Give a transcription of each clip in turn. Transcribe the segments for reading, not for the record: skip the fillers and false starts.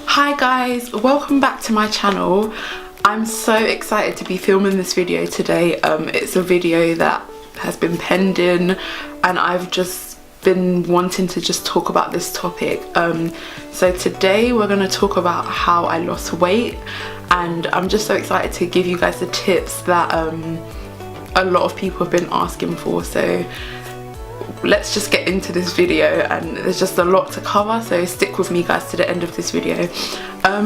Hi guys, welcome back to my channel. I'm so excited to be filming this video today. It's a video that has been pending and I've just been wanting to just talk about this topic. So today we're going to talk about how I lost weight, and I'm just so excited to give you guys the tips that a lot of people have been asking for. So let's just get into this video, and there's just a lot to cover, so stick with me guys to the end of this video.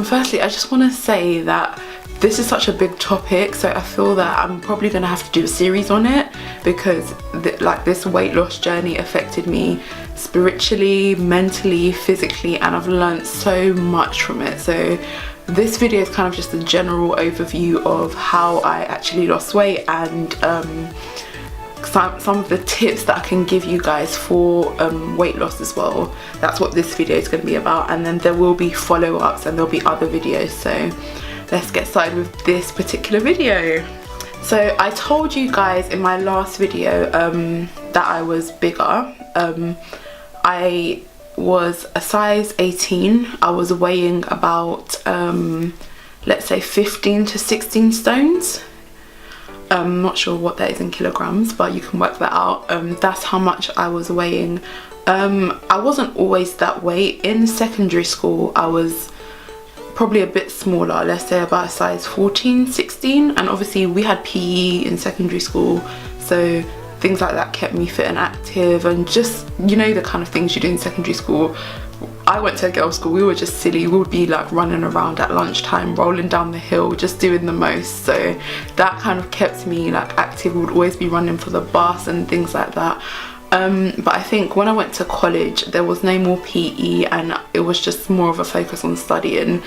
Firstly, I just want to say that this is such a big topic, so I feel that I'm probably going to have to do a series on it, because this weight loss journey affected me spiritually, mentally, physically, and I've learned so much from it. So this video is kind of just a general overview of how I actually lost weight, and some of the tips that I can give you guys for weight loss as well. That's what this video is going to be about, and then there will be follow-ups and there'll be other videos. So let's get started with this particular video. So I told you guys in my last video that I was bigger. I was a size 18. I was weighing about let's say 15 to 16 stones. I'm not sure what that is in kilograms, but you can work that out. That's how much I was weighing. I wasn't always that weight. In secondary school I was probably a bit smaller, let's say about a size 14, 16, and obviously we had PE in secondary school, so things like that kept me fit and active, and just, you know, the kind of things you do in secondary school. I went to a girls' school, we were just silly. We would be like running around at lunchtime, rolling down the hill, just doing the most. So that kind of kept me like active. We would always be running for the bus and things like that. But I think when I went to college, there was no more PE and it was just more of a focus on studying.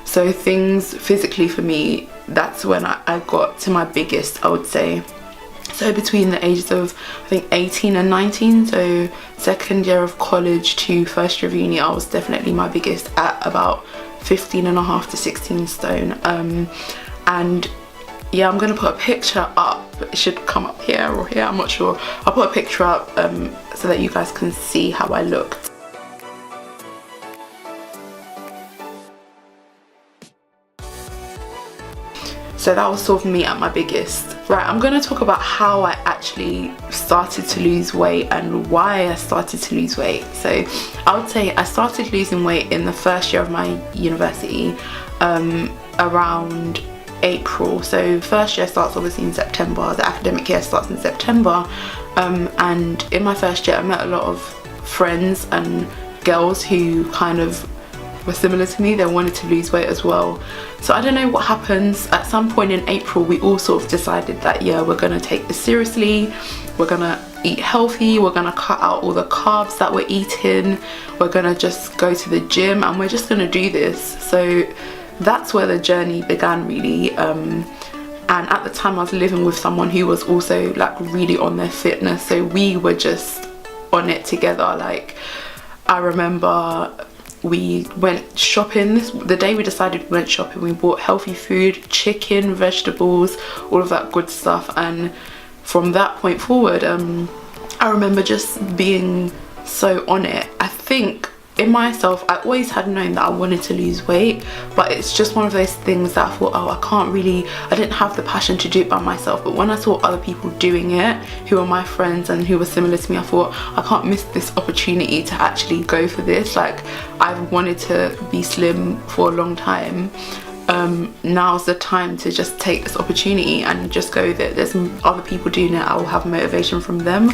So things physically for me, that's when I got to my biggest, I would say. So between the ages of, I think, 18 and 19, so second year of college to first year of uni, I was definitely my biggest at about 15.5 to 16 stone. And yeah, I'm gonna put a picture up. It should come up here or here, I'm not sure. I'll put a picture up so that you guys can see how I looked. So that was sort of me at my biggest. Right, I'm going to talk about how I actually started to lose weight and why I started to lose weight. So I would say I started losing weight in the first year of my university, around April. So first year starts obviously in September, the academic year starts in September, and in my first year I met a lot of friends and girls who kind of were similar to me. They wanted to lose weight as well. So I don't know what happens. At some point in April we all sort of decided that, yeah, we're gonna take this seriously, we're gonna eat healthy, we're gonna cut out all the carbs that we're eating, we're gonna just go to the gym and we're just gonna do this. So that's where the journey began really. And at the time I was living with someone who was also like really on their fitness, so we were just on it together. Like, I remember we went shopping. The day we decided we went shopping, we bought healthy food, chicken, vegetables, all of that good stuff, and from that point forward I remember just being so on it. I think in myself I always had known that I wanted to lose weight, but it's just one of those things that I thought, oh, I didn't have the passion to do it by myself. But when I saw other people doing it who were my friends and who were similar to me, I thought, I can't miss this opportunity to actually go for this. Like, I've wanted to be slim for a long time. Now's the time to just take this opportunity and just go there. There's other people doing it, I will have motivation from them.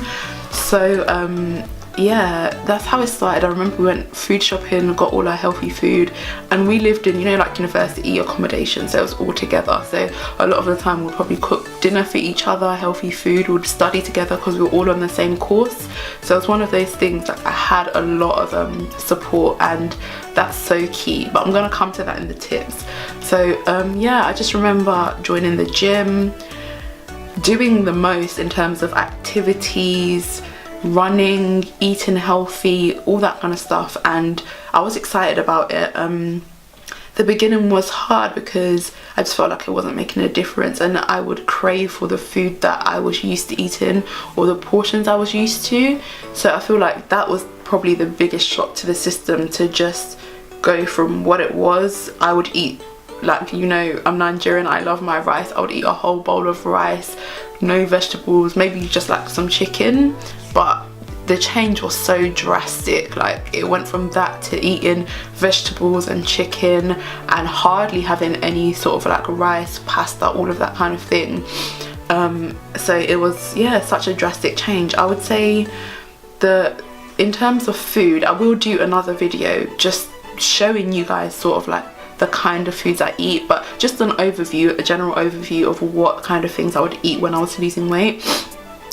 So yeah, that's how it started. I remember we went food shopping, got all our healthy food, and we lived in, you know, like university accommodation, so it was all together. So a lot of the time we'd probably cook dinner for each other, healthy food, we'd study together because we were all on the same course. So it's one of those things, like, I had a lot of support, and that's so key, but I'm gonna come to that in the tips. So yeah, I just remember joining the gym, doing the most in terms of activities, running, eating healthy, all that kind of stuff, and I was excited about it. the beginning was hard because I just felt like it wasn't making a difference, and I would crave for the food that I was used to eating or the portions I was used to. So I feel like that was probably the biggest shock to the system, to just go from what it was. I would eat, like, you know, I'm Nigerian, I love my rice. I would eat a whole bowl of rice, no vegetables, maybe just like some chicken, but the change was so drastic. Like, it went from that to eating vegetables and chicken and hardly having any sort of like rice, pasta, all of that kind of thing. So it was, yeah, such a drastic change. I would say in terms of food, I will do another video just showing you guys sort of like the kind of foods I eat, but just an overview, a general overview of what kind of things I would eat when I was losing weight.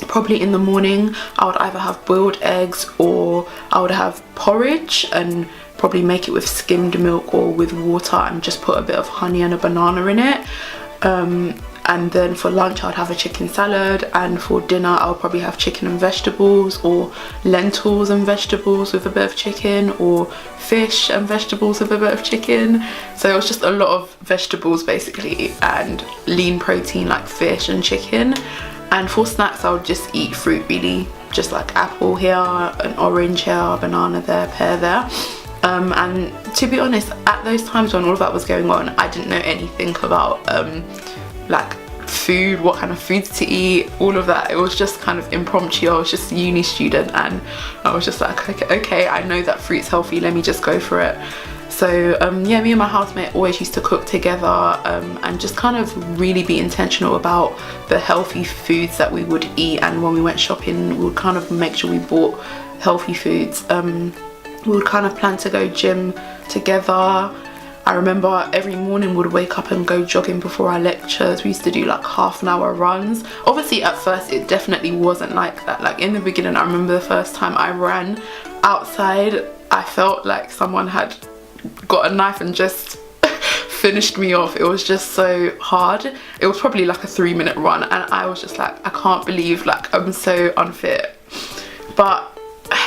Probably in the morning I would either have boiled eggs, or I would have porridge and probably make it with skimmed milk or with water and just put a bit of honey and a banana in it. And then for lunch I would have a chicken salad, and for dinner I would probably have chicken and vegetables, or lentils and vegetables with a bit of chicken, or fish and vegetables with a bit of chicken. So it was just a lot of vegetables basically, and lean protein like fish and chicken. And for snacks I would just eat fruit really, just like apple here, an orange here, a banana there, pear there. And to be honest, at those times when all of that was going on, I didn't know anything about like food, what kind of foods to eat, all of that. It was just kind of impromptu. I was just a uni student and I was just like, okay, I know that fruit's healthy, let me just go for it. So yeah, me and my housemate always used to cook together, and just kind of really be intentional about the healthy foods that we would eat. And when we went shopping, we would kind of make sure we bought healthy foods. We would kind of plan to go gym together. I remember every morning we'd wake up and go jogging before our lectures. We used to do like half-an-hour runs. Obviously at first it definitely wasn't like that. Like in the beginning, I remember the first time I ran outside, I felt like someone had got a knife and just finished me off. It was just so hard. It was probably like a 3-minute run and I was just like, I can't believe like I'm so unfit. But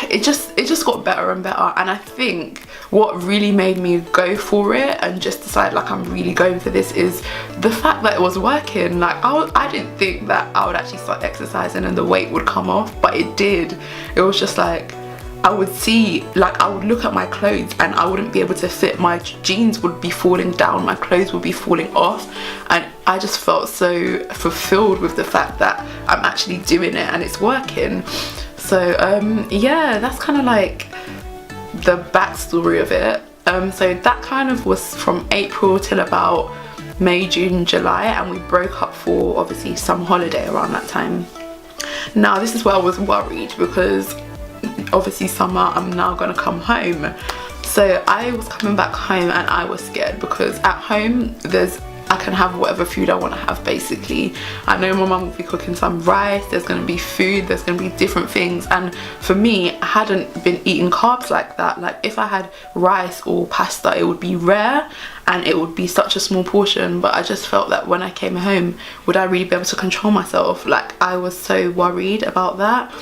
it just got better and better, and I think what really made me go for it and just decide like I'm really going for this is the fact that it was working. Like I didn't think that I would actually start exercising and the weight would come off, but it did. It was just like I would see, like I would look at my clothes and I wouldn't be able to fit. My jeans would be falling down, my clothes would be falling off, and I just felt so fulfilled with the fact that I'm actually doing it and it's working. So yeah, that's kind of like the backstory of it. So that kind of was from April till about May, June, July, and we broke up for obviously some holiday around that time. Now this is where I was worried, because obviously summer, I'm now gonna come home. So I was coming back home and I was scared, because at home I can have whatever food I want to have basically. I know my mum will be cooking some rice, there's going to be food, there's going to be different things, and for me, I hadn't been eating carbs like that. Like if I had rice or pasta, it would be rare and it would be such a small portion, but I just felt that when I came home, would I really be able to control myself? Like I was so worried about that.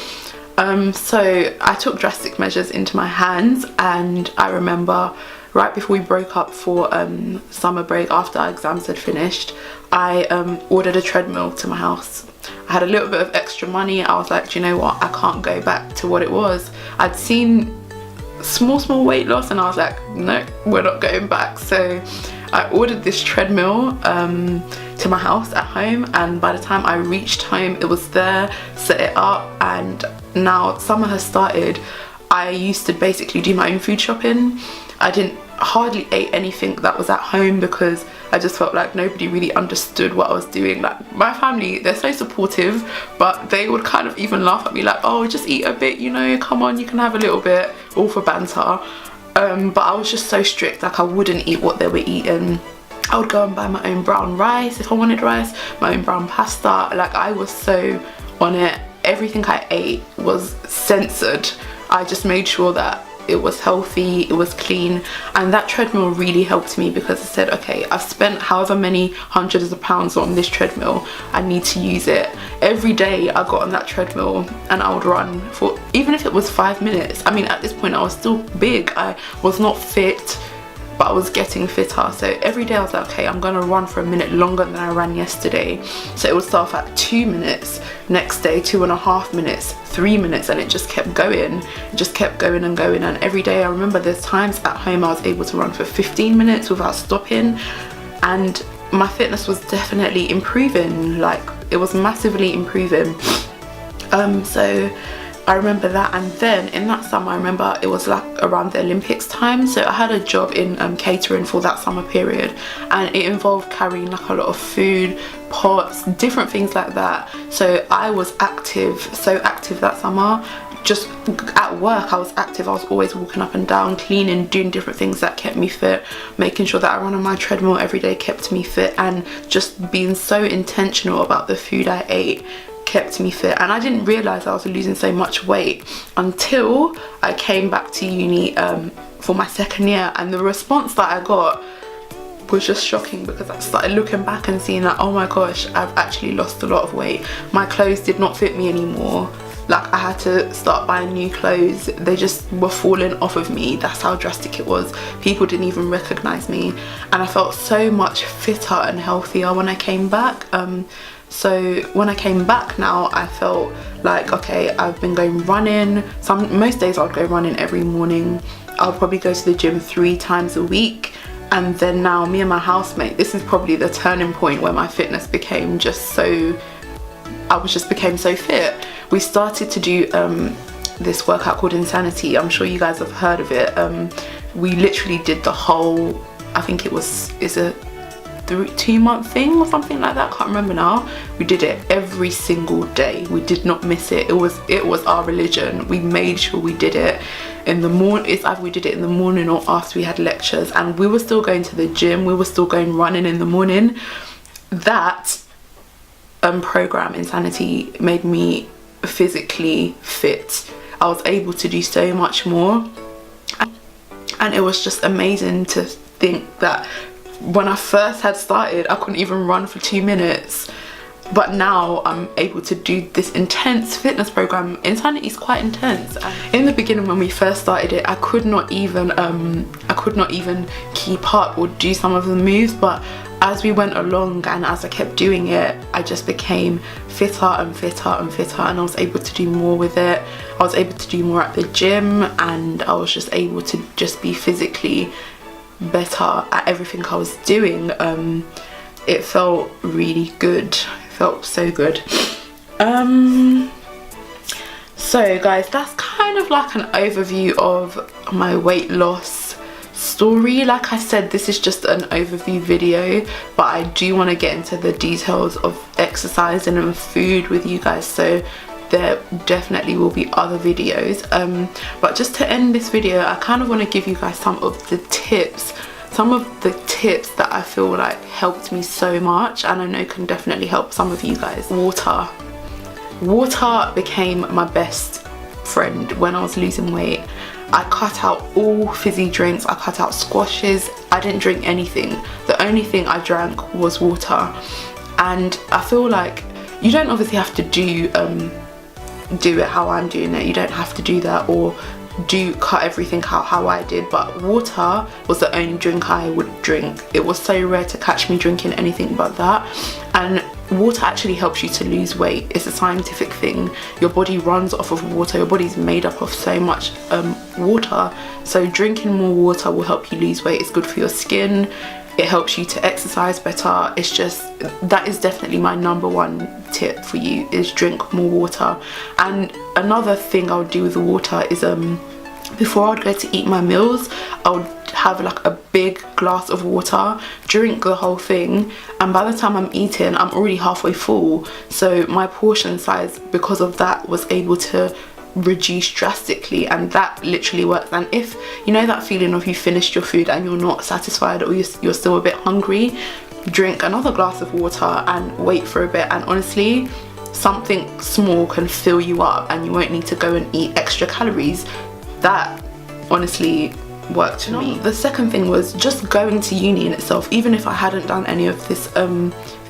So I took drastic measures into my hands, and I remember right before we broke up for summer break, after our exams had finished, I ordered a treadmill to my house. I had a little bit of extra money. I was like, do you know what, I can't go back to what it was. I'd seen small weight loss and I was like, no, we're not going back. So I ordered this treadmill to my house at home, and by the time I reached home it was there, set it up, and now summer has started. I used to basically do my own food shopping. I didn't hardly ate anything that was at home because I just felt like nobody really understood what I was doing. Like my family, they're so supportive, but they would kind of even laugh at me like, oh, just eat a bit, you know, come on, you can have a little bit, all for banter. But I was just so strict, like I wouldn't eat what they were eating. I would go and buy my own brown rice if I wanted rice, my own brown pasta. Like I was so on it. Everything I ate was censored. I just made sure that it was healthy, it was clean, and that treadmill really helped me, because I said, okay, I've spent however many hundreds of pounds on this treadmill, I need to use it. Every day I got on that treadmill and I would run for, even if it was 5 minutes. I mean, at this point I was still big, I was not fit, but I was getting fitter. So every day I was like, okay, I'm gonna run for a minute longer than I ran yesterday. So it would start off at 2 minutes, next day 2.5 minutes, 3 minutes, and it just kept going. It just kept going and going. And every day, I remember there's times at home I was able to run for 15 minutes without stopping, and my fitness was definitely improving. Like, it was massively improving. So I remember that. And then in that summer, I remember it was like around the Olympics time, so I had a job in catering for that summer period, and it involved carrying like a lot of food, pots, different things like that. So I was active, so active that summer. Just at work I was active. I was always walking up and down, cleaning, doing different things that kept me fit. Making sure that I run on my treadmill every day kept me fit, and just being so intentional about the food I ate kept me fit. And I didn't realise I was losing so much weight until I came back to uni for my second year, and the response that I got was just shocking, because I started looking back and seeing that, oh my gosh, I've actually lost a lot of weight. My clothes did not fit me anymore. Like, I had to start buying new clothes. They just were falling off of me. That's how drastic it was. People didn't even recognise me, and I felt so much fitter and healthier when I came back. So when I came back now, I felt like, okay, I've been going running. Most days I'd go running every morning. I'll probably go to the gym 3 times a week. And then now, me and my housemate, this is probably the turning point where my fitness became just so, became so fit. We started to do this workout called Insanity. I'm sure you guys have heard of it. We literally did the whole, I think it's a 2-month thing or something like that, can't remember now. We did it every single day. We did not miss it. It was our religion. We made sure we did it in the morning. It's either we did it in the morning or after we had lectures, and we were still going to the gym, we were still going running in the morning. That program, Insanity, made me physically fit. I was able to do so much more, and it was just amazing to think that when I first had started, I couldn't even run for 2 minutes, but now I'm able to do this intense fitness program. Insanity is quite intense. In the beginning, when we first started it, I could not even keep up or do some of the moves, but as we went along and as I kept doing it, I just became fitter and fitter and fitter, and I was able to do more with it. I was able to do more at the gym, and I was just able to just be physically better at everything I was doing. It felt really good. It felt so good. So guys, that's kind of like an overview of my weight loss story. Like I said, this is just an overview video, but I do want to get into the details of exercising and food with you guys, so there definitely will be other videos. But just to end this video, I kind of want to give you guys some of the tips that I feel like helped me so much, and I know can definitely help some of you guys. Water became my best friend when I was losing weight. I cut out all fizzy drinks, I cut out squashes, I didn't drink anything. The only thing I drank was water. And I feel like you don't obviously have to do it how I'm doing it. You don't have to do that, or cut everything out how I did, but water was the only drink I would drink. It was so rare to catch me drinking anything but that. And water actually helps you to lose weight. It's a scientific thing. Your body runs off of water. Your body's made up of so much water, so drinking more water will help you lose weight. It's good for your skin. It helps you to exercise better. It's just, that is definitely my #1 tip for you, is drink more water. And another thing I would do with the water is before I'd go to eat my meals, I would have like a big glass of water, drink the whole thing, and by the time I'm eating, I'm already halfway full. So my portion size, because of that, was able to reduce drastically, and that literally works. And if you know that feeling of you finished your food and you're not satisfied, or you're still a bit hungry, drink another glass of water and wait for a bit, and honestly, something small can fill you up and you won't need to go and eat extra calories. That honestly worked for me. The second thing was just going to uni in itself. Even if I hadn't done any of this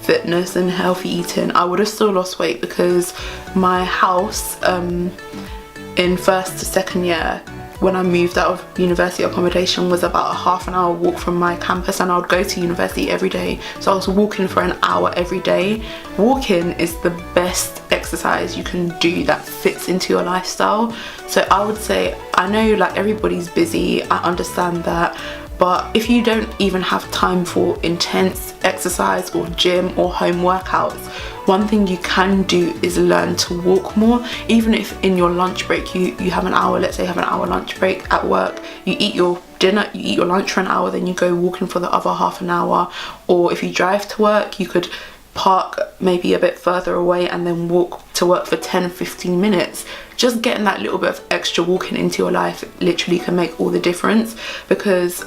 fitness and healthy eating, I would have still lost weight, because my house in first to second year, when I moved out of university accommodation was about a half an hour walk from my campus, and I would go to university every day. So I was walking for an hour every day. Walking is the best exercise you can do that fits into your lifestyle. So I would say, I know like everybody's busy, I understand that, but if you don't even have time for intense exercise or gym or home workouts, one thing you can do is learn to walk more. Even if in your lunch break you have an hour, let's say you have an hour lunch break at work, you eat your dinner, you eat your lunch for an hour, then you go walking for the other half an hour. Or if you drive to work, you could park maybe a bit further away and then walk to work for 10-15 minutes. Just getting that little bit of extra walking into your life literally can make all the difference, because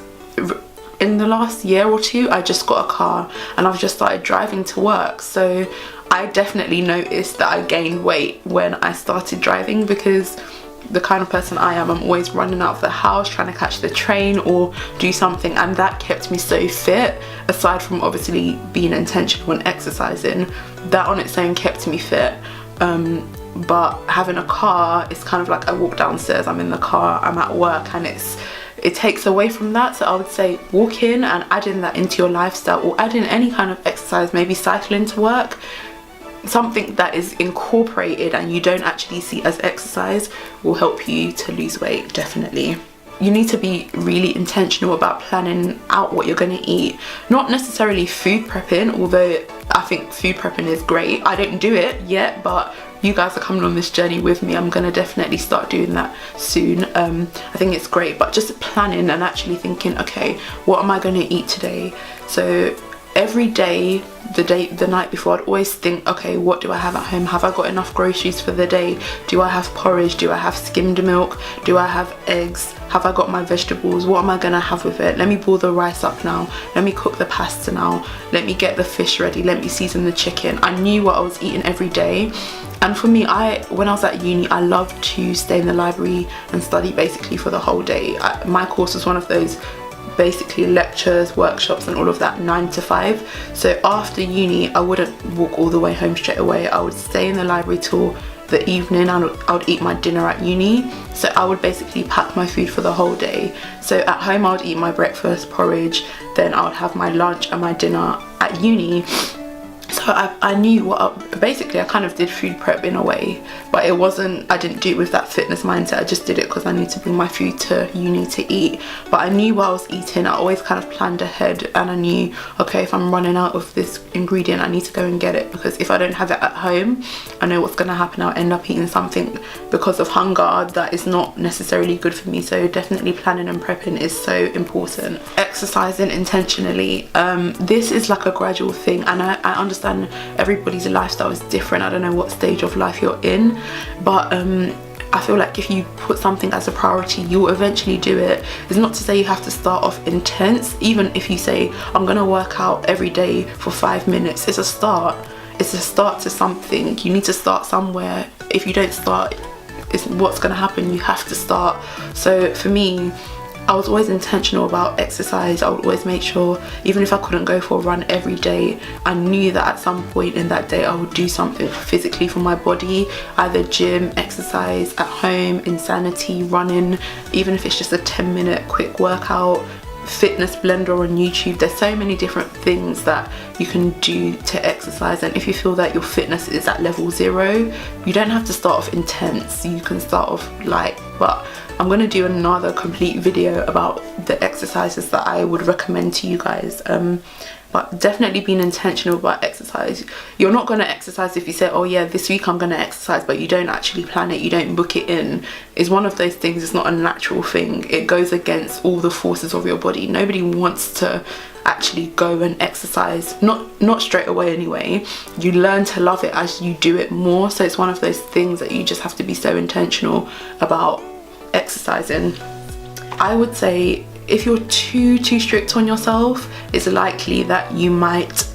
in the last year or two I just got a car and I've just started driving to work. So I definitely noticed that I gained weight when I started driving, because the kind of person I am, I'm always running out of the house trying to catch the train or do something, and that kept me so fit. Aside from obviously being intentional and exercising, that on its own kept me fit. But having a car is kind of like I walk downstairs, I'm in the car, I'm at work, and it takes away from that. So I would say walking and adding that into your lifestyle, or adding any kind of exercise, maybe cycling to work, something that is incorporated and you don't actually see as exercise, will help you to lose weight, definitely. You need to be really intentional about planning out what you're going to eat. Not necessarily food prepping, although I think food prepping is great. I don't do it yet, but you guys are coming on this journey with me. I'm going to definitely start doing that soon. I think it's great, but just planning and actually thinking, okay, what am I going to eat today? So every day, the night before, I'd always think, okay, what do I have at home? Have I got enough groceries for the day? Do I have porridge? Do I have skimmed milk? Do I have eggs? Have I got my vegetables? What am I gonna have with it? Let me boil the rice up now. Let me cook the pasta now. Let me get the fish ready. Let me season the chicken. I knew what I was eating every day. And for me, when I was at uni, I loved to stay in the library and study basically for the whole day. My course was one of those basically lectures, workshops and all of that, 9 to 5. So after uni, I wouldn't walk all the way home straight away. I would stay in the library till the evening, and I would eat my dinner at uni. So I would basically pack my food for the whole day. So at home I would eat my breakfast, porridge, then I would have my lunch and my dinner at uni. So I knew basically I kind of did food prep in a way, but it wasn't, I didn't do it with that fitness mindset. I just did it because I needed to bring my food to uni to eat. But I knew what I was eating. I always kind of planned ahead, and I knew, okay, if I'm running out of this ingredient, I need to go and get it, because if I don't have it at home, I know what's going to happen. I'll end up eating something because of hunger that is not necessarily good for me. So definitely planning and prepping is so important. Exercising intentionally, this is like a gradual thing, and I understand everybody's lifestyle is different. I don't know what stage of life you're in, but I feel like if you put something as a priority, you'll eventually do it. It's not to say you have to start off intense. Even if you say, I'm gonna work out every day for 5 minutes, it's a start. It's a start to something. You need to start somewhere. If you don't start, it's what's gonna happen. You have to start. So for me, I was always intentional about exercise. I would always make sure, even if I couldn't go for a run every day, I knew that at some point in that day I would do something physically for my body, either gym, exercise, at home, insanity, running, even if it's just a 10-minute quick workout, fitness blender on YouTube. There's so many different things that you can do to exercise, and if you feel that your fitness is at level 0, you don't have to start off intense. You can start off light. But I'm going to do another complete video about the exercises that I would recommend to you guys. But definitely being intentional about exercise. You're not going to exercise if you say, oh yeah, this week I'm going to exercise, but you don't actually plan it, you don't book it in. It's one of those things, it's not a natural thing. It goes against all the forces of your body. Nobody wants to actually go and exercise, not straight away anyway. You learn to love it as you do it more. So it's one of those things that you just have to be so intentional about exercising. I would say if you're too strict on yourself, it's likely that you might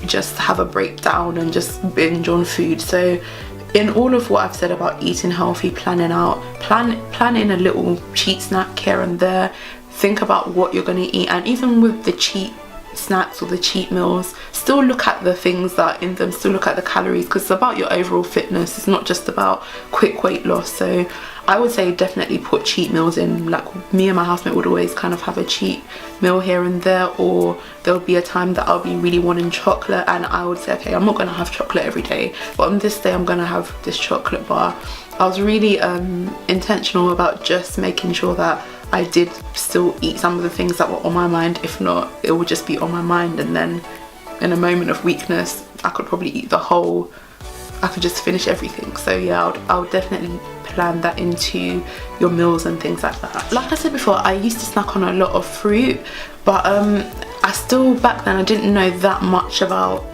just have a breakdown and just binge on food. So in all of what I've said about eating healthy, planning a little cheat snack here and there, think about what you're going to eat. And even with the cheat snacks or the cheat meals, still look at the things that are in them, still look at the calories, because it's about your overall fitness. It's not just about quick weight loss. So I would say definitely put cheat meals in. Like me and my housemate would always kind of have a cheat meal here and there, or there'll be a time that I'll be really wanting chocolate and I would say, okay, I'm not gonna have chocolate every day, but on this day I'm gonna have this chocolate bar. I was really intentional about just making sure that I did still eat some of the things that were on my mind. If not, it would just be on my mind, and then in a moment of weakness I could probably eat the whole, I could just finish everything. So yeah, I would definitely plan that into your meals and things like that. Like I said before, I used to snack on a lot of fruit, but I still, back then I didn't know that much about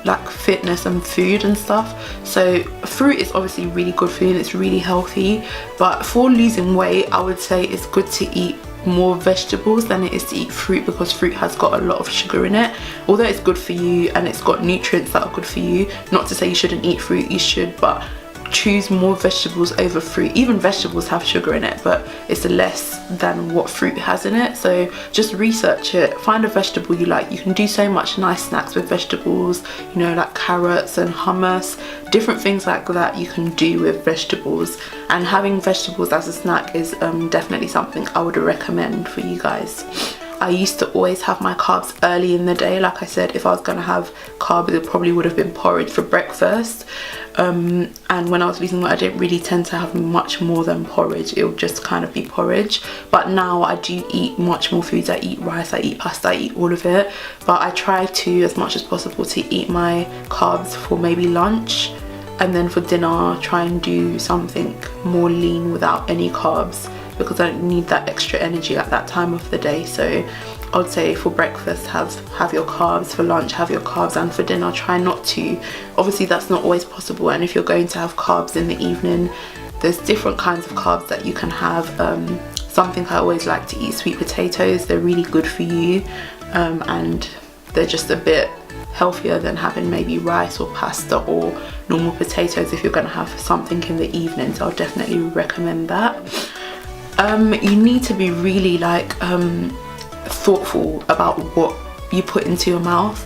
like fitness and food and stuff. So fruit is obviously really good for you and it's really healthy, but for losing weight I would say it's good to eat more vegetables than it is to eat fruit, because fruit has got a lot of sugar in it. Although it's good for you and it's got nutrients that are good for you, not to say you shouldn't eat fruit, you should, but choose more vegetables over fruit. Even vegetables have sugar in it, but it's less than what fruit has in it. So just research it, find a vegetable you like. You can do so much nice snacks with vegetables, you know, like carrots and hummus, different things like that you can do with vegetables. And having vegetables as a snack is definitely something I would recommend for you guys. I used to always have my carbs early in the day. Like I said, if I was gonna have carbs, it probably would have been porridge for breakfast. And when I was losing weight, I didn't really tend to have much more than porridge. It would just kind of be porridge. But now I do eat much more foods. I eat rice, I eat pasta, I eat all of it. But I try to, as much as possible, to eat my carbs for maybe lunch, and then for dinner try and do something more lean without any carbs, because I don't need that extra energy at that time of the day. So I would say for breakfast have your carbs, for lunch have your carbs, and for dinner try not to. Obviously that's not always possible, and if you're going to have carbs in the evening, there's different kinds of carbs that you can have. Something I always like to eat, sweet potatoes. They're really good for you, and they're just a bit healthier than having maybe rice or pasta or normal potatoes if you're going to have something in the evening. So I'll definitely recommend that. You need to be really like thoughtful about what you put into your mouth.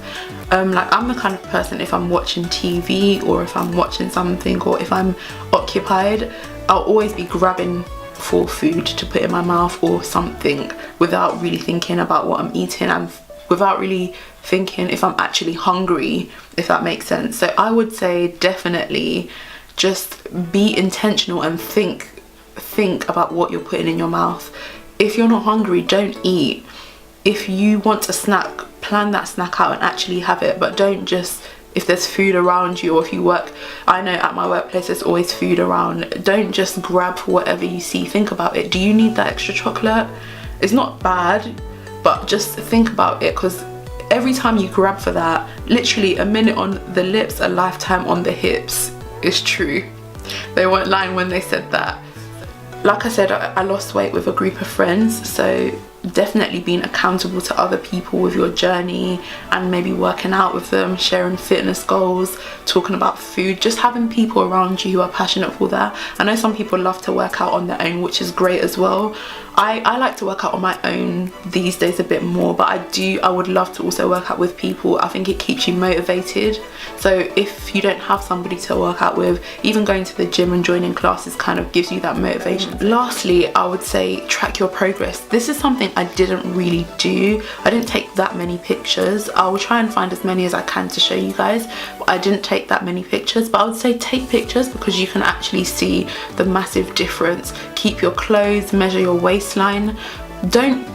Like I'm the kind of person, if I'm watching TV or if I'm watching something or if I'm occupied, I'll always be grabbing for food to put in my mouth or something without really thinking about what I'm eating and without really thinking if I'm actually hungry, if that makes sense. So I would say definitely just be intentional and think about what you're putting in your mouth. If you're not hungry, don't eat. If you want a snack, plan that snack out and actually have it, but don't just, if there's food around you, or if you work, I know at my workplace there's always food around, don't just grab for whatever you see. Think about it. Do you need that extra chocolate? It's not bad, but just think about it, because every time you grab for that, literally a minute on the lips, a lifetime on the hips. It's true. They weren't lying when they said that. Like I said, I lost weight with a group of friends, so definitely being accountable to other people with your journey and maybe working out with them, sharing fitness goals, talking about food, just having people around you who are passionate for that. I know some people love to work out on their own, which is great as well. I like to work out on my own these days a bit more, but I would love to also work out with people. I think it keeps you motivated. So if you don't have somebody to work out with, even going to the gym and joining classes kind of gives you that motivation. Lastly, I would say track your progress. This is something I didn't really do. I didn't take that many pictures. I will try and find as many as I can to show you guys, but I didn't take that many pictures. But I would say take pictures, because you can actually see the massive difference. Keep your clothes, measure your waistline. Don't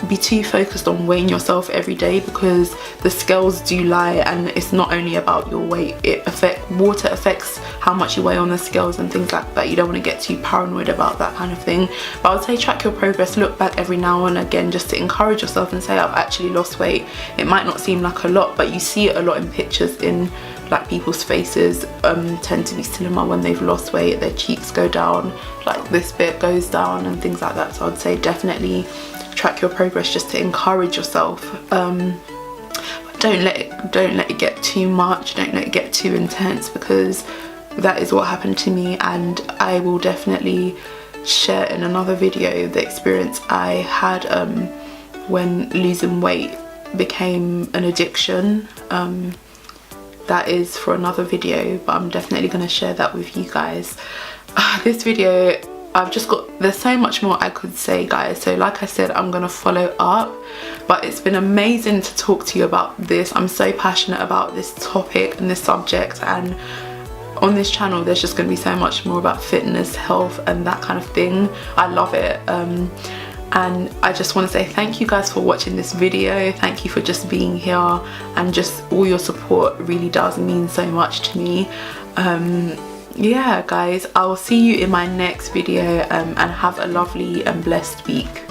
be too focused on weighing yourself every day, because the scales do lie, and it's not only about your weight. Water affects how much you weigh on the scales and things like that. You don't want to get too paranoid about that kind of thing. But I would say track your progress, look back every now and again just to encourage yourself and say, I've actually lost weight. It might not seem like a lot, but you see it a lot in pictures, in like people's faces tend to be slimmer when they've lost weight. Their cheeks go down, like this bit goes down and things like that. So I'd say definitely track your progress just to encourage yourself. Don't let it get too much, don't let it get too intense, because that is what happened to me. And I will definitely share in another video the experience I had when losing weight became an addiction. That is for another video, but I'm definitely going to share that with you guys. This video, there's so much more I could say, guys. So like I said, I'm gonna follow up, but it's been amazing to talk to you about this. I'm so passionate about this topic and this subject, and on this channel there's just going to be so much more about fitness, health and that kind of thing. I love it. And I just want to say thank you guys for watching this video. Thank you for just being here, and just all your support really does mean so much to me. Yeah guys, I will see you in my next video, and have a lovely and blessed week.